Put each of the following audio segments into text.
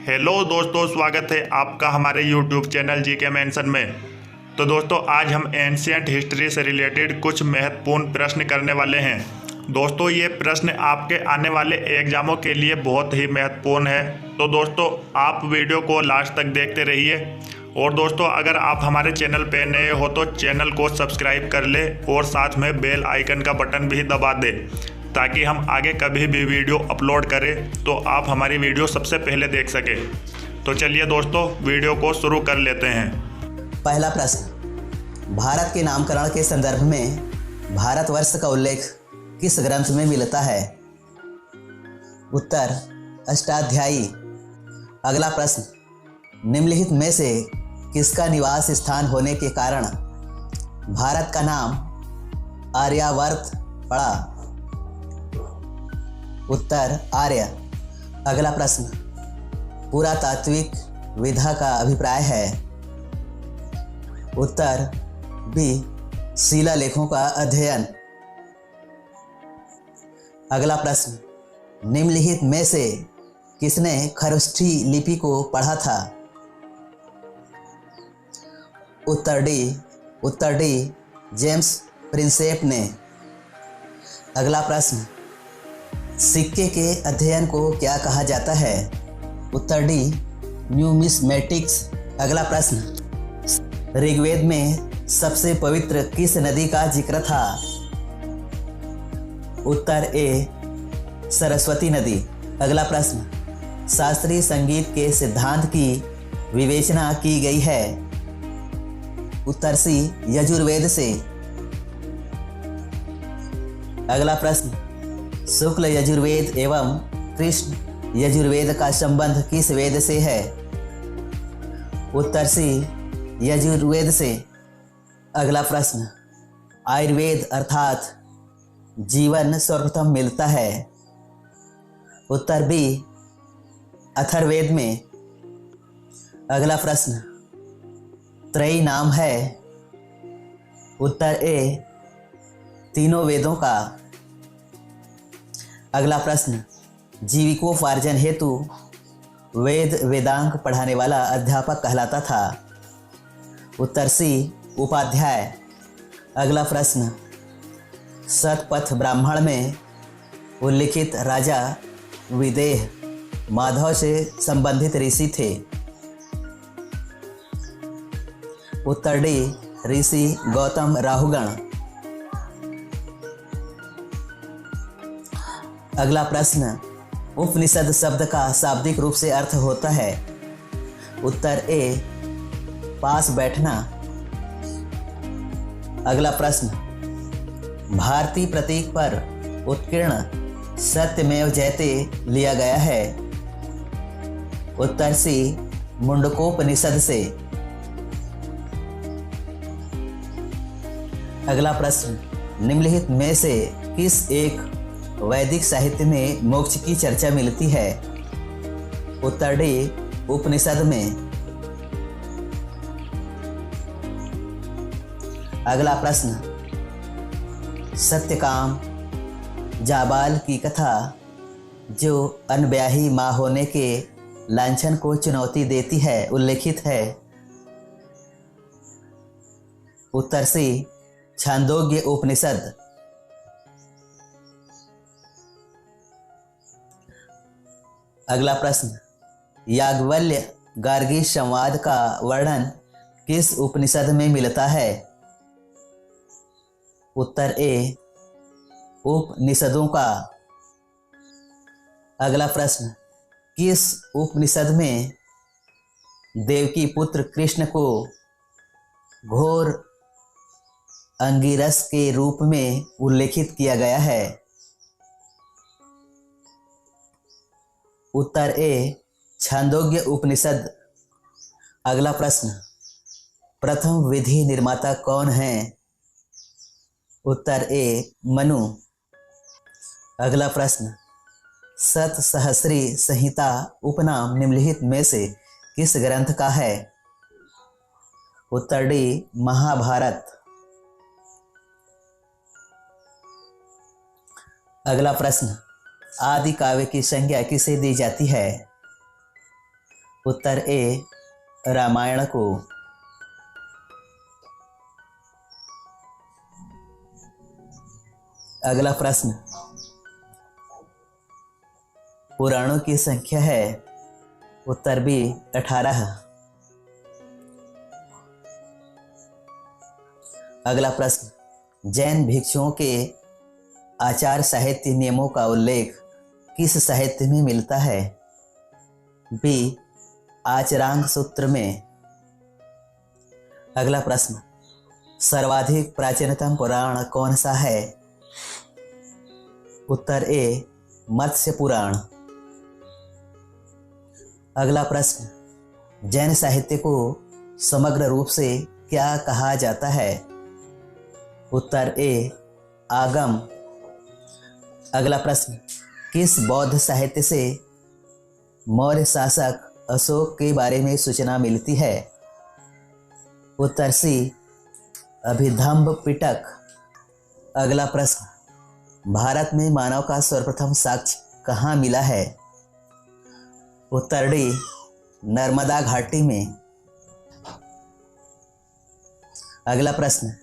Hello दोस्तों, स्वागत है आपका हमारे यूट्यूब चैनल जीके मेंशन में। तो दोस्तों, आज हम एंशिएंट हिस्ट्री से रिलेटेड कुछ महत्वपूर्ण प्रश्न करने वाले हैं। दोस्तों, ये प्रश्न आपके आने वाले एग्जामों के लिए बहुत ही महत्वपूर्ण है। तो दोस्तों, आप वीडियो को लास्ट तक देखते रहिए। और दोस्तों, अगर आप हमारे चैनल पे नए हो तो चैनल को सब्सक्राइब कर ले और साथ में बेल आइकन का बटन भी दबा दे, ताकि हम आगे कभी भी वीडियो अपलोड करें तो आप हमारी वीडियो सबसे पहले देख सकें। तो चलिए दोस्तों, वीडियो को शुरू कर लेते हैं। पहला प्रश्न, भारत के नामकरण के संदर्भ में भारतवर्ष का उल्लेख किस ग्रंथ में मिलता है? उत्तर, अष्टाध्यायी। अगला प्रश्न, निम्नलिखित में से किसका निवास स्थान होने के कारण भारत का नाम आर्यावर्त पड़ा? उत्तर, आर्य। अगला प्रश्न, पुरातात्विक विधा का अभिप्राय है? उत्तर, बी, शिलालेखों का अध्ययन। अगला प्रश्न, निम्नलिखित में से किसने खरोष्ठी लिपि को पढ़ा था? उत्तर डी, जेम्स प्रिंसेप ने। अगला प्रश्न, सिक्के के अध्ययन को क्या कहा जाता है? उत्तर डी, न्यूमिस्मेटिक्स। अगला प्रश्न, ऋग्वेद में सबसे पवित्र किस नदी का जिक्र था? उत्तर ए, सरस्वती नदी। अगला प्रश्न, शास्त्रीय संगीत के सिद्धांत की विवेचना की गई है? उत्तर सी, यजुर्वेद से। अगला प्रश्न, शुक्ल यजुर्वेद एवं कृष्ण यजुर्वेद का संबंध किस वेद से है? उत्तर सी, यजुर्वेद से। अगला प्रश्न, आयुर्वेद अर्थात जीवन सर्वप्रथम मिलता है? उत्तर बी, अथर्ववेद में। अगला प्रश्न, त्रयी नाम है? उत्तर ए, तीनों वेदों का। अगला प्रश्न, जीविकोपार्जन हेतु वेद वेदांग पढ़ाने वाला अध्यापक कहलाता था? उत्तर सी, उपाध्याय। अगला प्रश्न, शतपथ ब्राह्मण में उल्लिखित राजा विदेह माधव से संबंधित ऋषि थे? उत्तर डी, ऋषि गौतम राहुगण। अगला प्रश्न, उपनिषद शब्द का शाब्दिक रूप से अर्थ होता है? उत्तर ए, पास बैठना। अगला प्रश्न, भारतीय प्रतीक पर उत्कीर्ण सत्यमेव जयते लिया गया है? उत्तर सी, मुंडकोपनिषद से। अगला प्रश्न, निम्नलिखित में से किस एक वैदिक साहित्य में मोक्ष की चर्चा मिलती है? उत्तर डी, उपनिषद में। अगला प्रश्न, सत्यकाम जाबाल की कथा जो अनब्याही मां होने के लांछन को चुनौती देती है उल्लेखित है? उत्तर सी, छांदोग्य उपनिषद। अगला प्रश्न, याज्ञवल्क्य गार्गी संवाद का वर्णन किस उपनिषद में मिलता है? उत्तर ए, उपनिषदों का। अगला प्रश्न, किस उपनिषद में देवकी पुत्र कृष्ण को घोर अंगिरस के रूप में उल्लेखित किया गया है? उत्तर ए, छांदोग्य उपनिषद। अगला प्रश्न, प्रथम विधि निर्माता कौन है? उत्तर ए, मनु। अगला प्रश्न, सतसहस्री संहिता उपनाम निम्नलिखित में से किस ग्रंथ का है? उत्तर डी, महाभारत। अगला प्रश्न, आदि काव्य की संज्ञा किसे दी जाती है? उत्तर ए रामायण को। अगला प्रश्न, पुराणों की संख्या है। उत्तर बी 18। अगला प्रश्न, जैन भिक्षुओं के आचार साहित्य नियमों का उल्लेख किस साहित्य में मिलता है? बी आचरांग सूत्र में। अगला प्रश्न, सर्वाधिक प्राचीनतम पुराण कौन सा है? उत्तर ए मत्स्य पुराण। अगला प्रश्न, जैन साहित्य को समग्र रूप से क्या कहा जाता है? उत्तर ए आगम। अगला प्रश्न, किस बौद्ध साहित्य से मौर्य शासक अशोक के बारे में सूचना मिलती है? उत्तर सी अभिधम्ब पिटक। अगला प्रश्न, भारत में मानव का सर्वप्रथम साक्ष्य कहाँ मिला है? उत्तर डी नर्मदा घाटी में। अगला प्रश्न,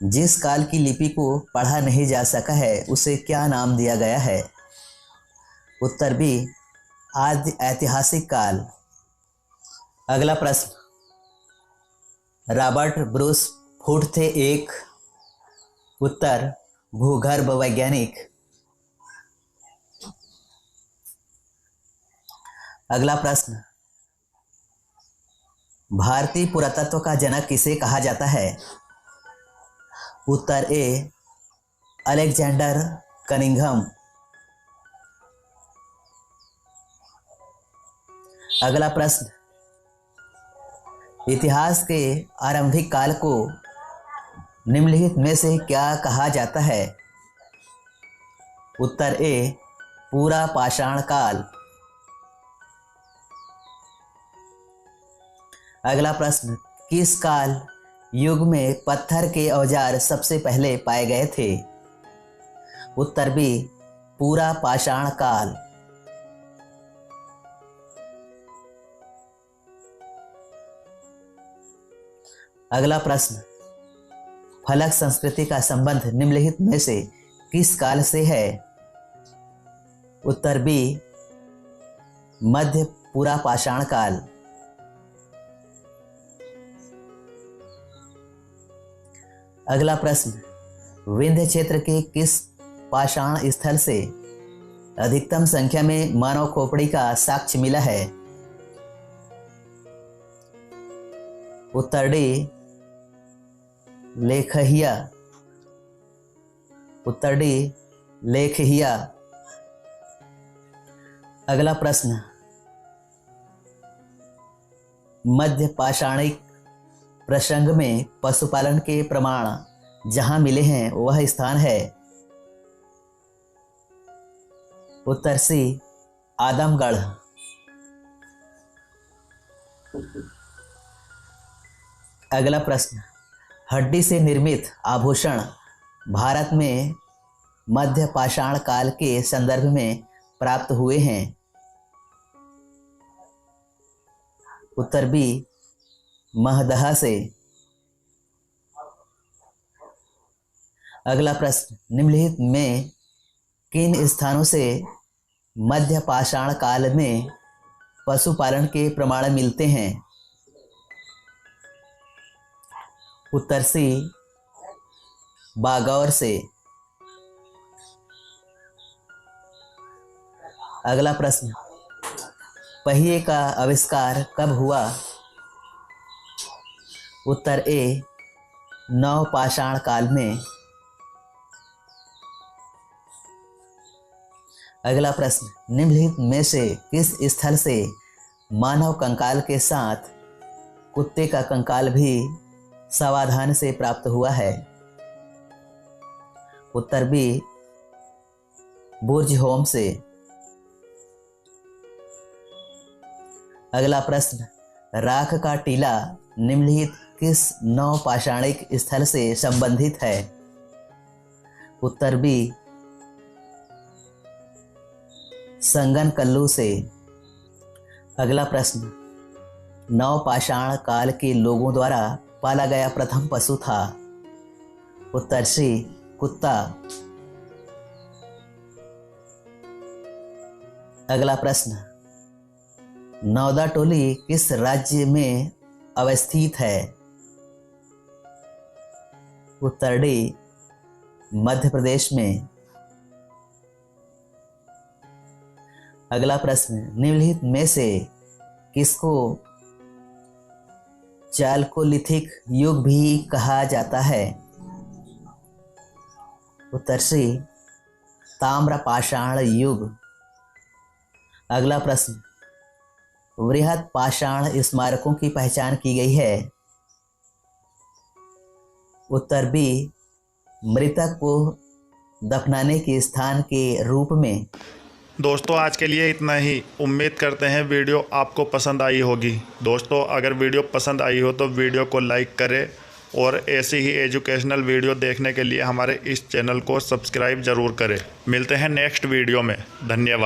जिस काल की लिपि को पढ़ा नहीं जा सका है उसे क्या नाम दिया गया है? उत्तर बी आदि ऐतिहासिक काल। अगला प्रश्न, रॉबर्ट ब्रूस फुट थे एक? उत्तर भूगर्भ वैज्ञानिक। अगला प्रश्न, भारतीय पुरातत्व का जनक किसे कहा जाता है? उत्तर ए अलेक्जेंडर कनिंघम। अगला प्रश्न, इतिहास के आरंभिक काल को निम्नलिखित में से क्या कहा जाता है? उत्तर ए पूरा पाषाण काल। अगला प्रश्न, किस काल युग में पत्थर के औजार सबसे पहले पाए गए थे? उत्तर बी पूरा पाषाण काल। अगला प्रश्न, फलक संस्कृति का संबंध निम्नलिखित में से किस काल से है? उत्तर बी मध्य पूरा पाषाण काल। अगला प्रश्न, विंध्य क्षेत्र के किस पाषाण स्थल से अधिकतम संख्या में मानव खोपड़ी का साक्ष्य मिला है? उत्तर डी लेखहिया। उत्तर डी लेखहिया। अगला प्रश्न, मध्य पाषाणिक प्रसंग में पशुपालन के प्रमाण जहां मिले हैं वह स्थान है? उत्तर सी आदमगढ़। अगला प्रश्न, हड्डी से निर्मित आभूषण भारत में मध्य पाषाण काल के संदर्भ में प्राप्त हुए हैं? उत्तर बी महदहा से। अगला प्रश्न, निम्नलिखित में किन स्थानों से मध्य पाषाण काल में पशुपालन के प्रमाण मिलते हैं? उत्तर सी बागौर से। अगला प्रश्न, पहिए का आविष्कार कब हुआ? उत्तर ए नव पाषाण काल में। अगला प्रश्न, निम्नलिखित में से किस स्थल से मानव कंकाल के साथ कुत्ते का कंकाल भी सावधान से प्राप्त हुआ है? उत्तर बी बुर्ज होम से। अगला प्रश्न, राख का टीला निम्नलिखित किस नव पाषाणिक स्थल से संबंधित है? उत्तर बी संगन कल्लू से। अगला प्रश्न, नवपाषाण काल के लोगों द्वारा पाला गया प्रथम पशु था। उत्तर सी, कुत्ता। अगला प्रश्न, नौदा टोली किस राज्य में अवस्थित है। उत्तर डी, मध्य प्रदेश में। अगला प्रश्न, निम्नलिखित में से किसको चालकोलिथिक युग भी कहा जाता है। उत्तर सी, ताम्रपाषाण युग। अगला प्रश्न, वृहद पाषाण स्मारकों की पहचान की गई है। उत्तर बी, मृतक को दफनाने के स्थान के रूप में। दोस्तों आज के लिए इतना ही। उम्मीद करते हैं वीडियो आपको पसंद आई होगी। दोस्तों अगर वीडियो पसंद आई हो तो वीडियो को लाइक करें और ऐसी ही एजुकेशनल वीडियो देखने के लिए हमारे इस चैनल को सब्सक्राइब ज़रूर करें। मिलते हैं नेक्स्ट वीडियो में। धन्यवाद।